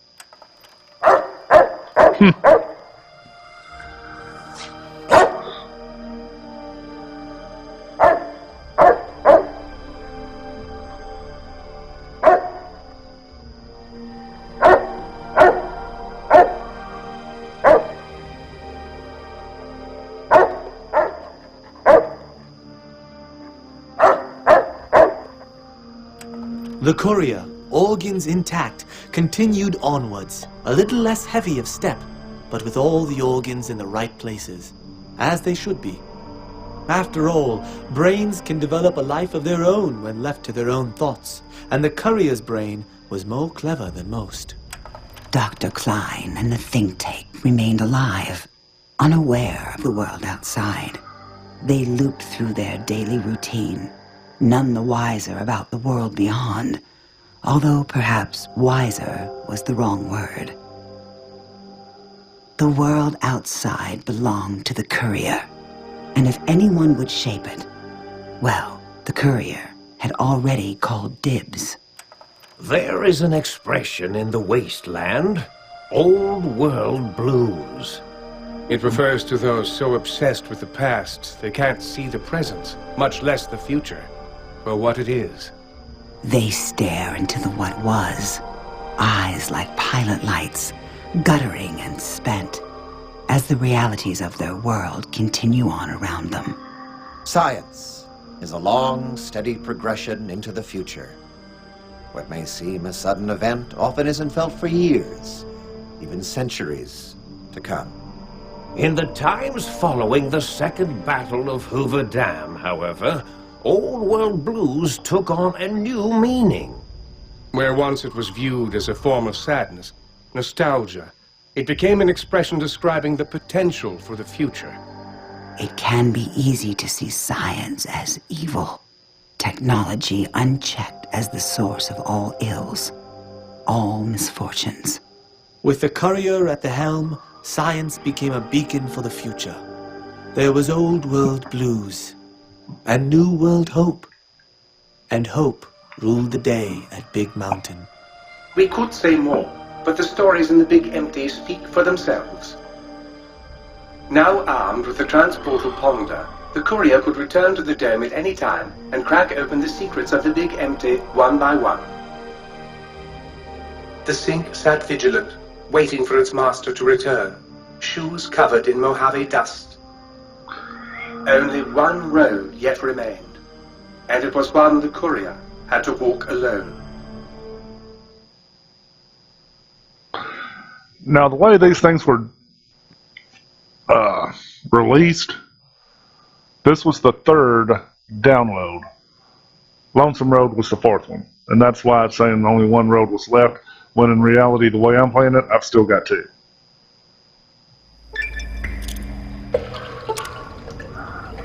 The courier, organs intact, continued onwards, a little less heavy of step, but with all the organs in the right places, as they should be. After all, brains can develop a life of their own when left to their own thoughts, and the courier's brain was more clever than most. Dr. Klein and the think tank remained alive, unaware of the world outside. They looped through their daily routine, none the wiser about the world beyond, although perhaps wiser was the wrong word. The world outside belonged to the courier, and if anyone would shape it, well, the courier had already called dibs. There is an expression in the wasteland, old world blues. It refers to those so obsessed with the past they can't see the present, much less the future, for what it is. They stare into the what was, eyes like pilot lights, guttering and spent, as the realities of their world continue on around them. Science is a long, steady progression into the future. What may seem a sudden event often isn't felt for years, even centuries to come. In the times following the Second Battle of Hoover Dam, however, old world blues took on a new meaning. Where once it was viewed as a form of sadness, nostalgia, it became an expression describing the potential for the future. It can be easy to see science as evil, technology unchecked as the source of all ills, all misfortunes. With the courier at the helm, science became a beacon for the future. There was old world blues and new world hope, and hope ruled the day at Big Mountain. We could say more, but the stories in the Big Empty speak for themselves. Now armed with the transportal Ponder, the courier could return to the dome at any time and crack open the secrets of the Big Empty one by one. The Sync sat vigilant, waiting for its master to return, shoes covered in Mojave dust. Only one road yet remained, and it was one the courier had to walk alone. Now, the way these things were released, this was the third download. Lonesome Road was the fourth one, and that's why it's saying only one road was left, when in reality, the way I'm playing it, I've still got two.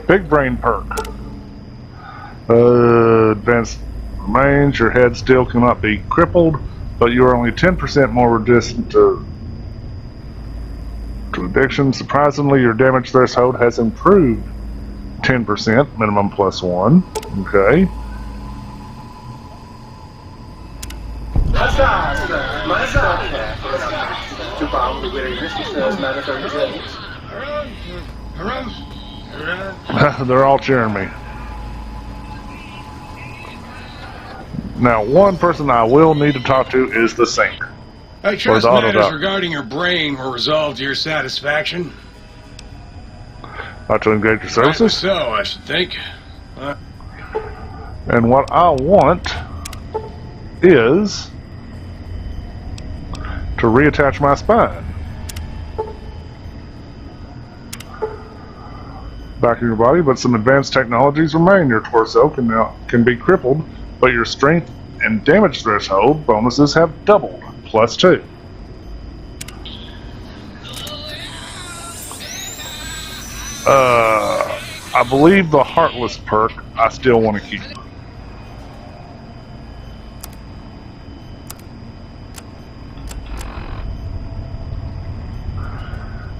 Big Brain perk. Advanced remains. Your head still cannot be crippled, but you are only 10% more resistant to addiction. Surprisingly, your damage threshold has improved 10%, minimum +1. Okay. Huzzah, sir! My son here for an opportunity to balm the weariness of sir's marathon journeys. They're all cheering me. Now, one person I will need to talk to is the Sync. I trust matters regarding your brain were resolved to your satisfaction. Not to engage your services? So, I should think. And what I want is to reattach my spine. Back in your body, but some advanced technologies remain. Your torso can be crippled, but your strength and damage threshold bonuses have doubled, +2. I believe the Heartless perk I still want to keep.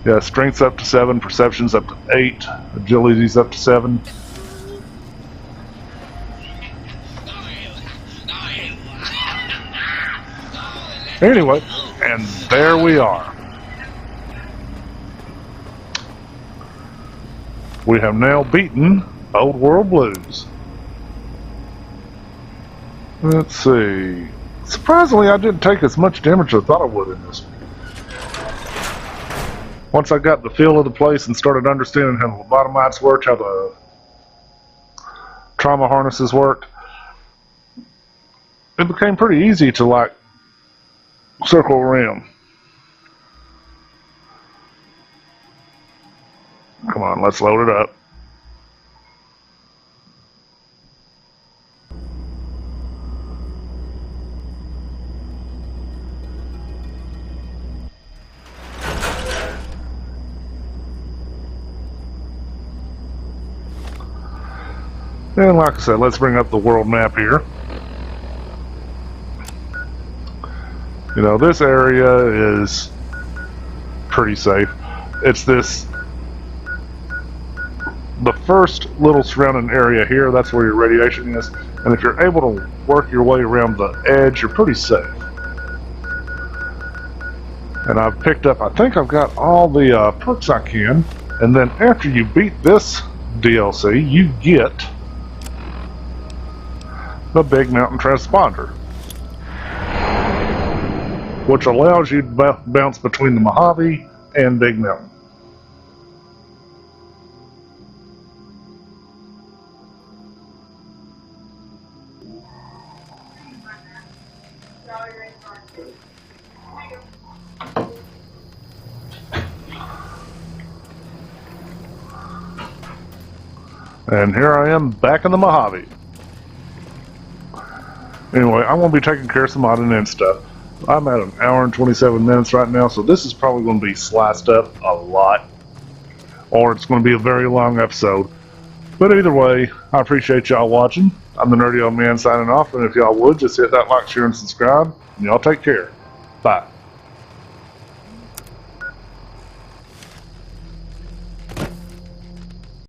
Yeah, strength's up to 7, perception's up to 8, agility's up to 7. Anyway, and there we are. We have now beaten Old World Blues. Let's see. Surprisingly, I didn't take as much damage as I thought I would in this one. Once I got the feel of the place and started understanding how the lobotomites worked, how the trauma harnesses worked, it became pretty easy to, like, circle around. Come on, let's load it up. And like I said, let's bring up the world map here. You know, this area is pretty safe. It's this, the first little surrounding area here, that's where your radiation is. And if you're able to work your way around the edge, you're pretty safe. And I've picked up, I think I've got all the perks I can. And then after you beat this DLC, you get the Big Mountain Transponder, which allows you to bounce between the Mojave and Big Mountain. And here I am back in the Mojave. Anyway, I'm going to be taking care of some odd stuff. I'm at 1 hour and 27 minutes right now, so this is probably going to be sliced up a lot. Or it's going to be a very long episode. But either way, I appreciate y'all watching. I'm the Nerdy Old Man signing off, and if y'all would, just hit that like, share, and subscribe. And y'all take care. Bye.